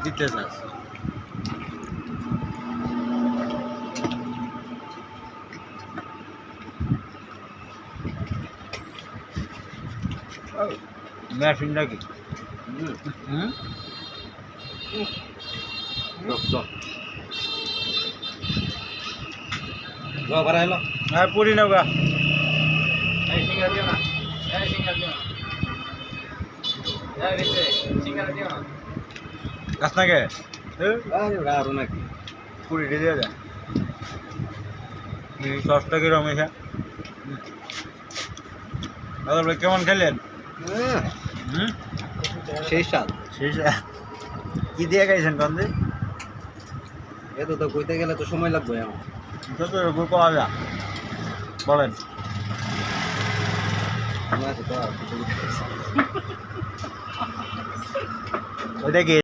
দিতে চাস মেশিন নাকি হ্যাঁ পুরি নাও গা কাছ নাকি পুরি দিয়ে যায় সসটা কিরম এসে দাদা কেমন খেলেন সেই সাল সেই কি দিয়ে খাইছেন কন্দে এত তো কইতে গেলে তো সময় লাগবে আমার যত রকম পাওয়া যায় বলেন ওইটা কি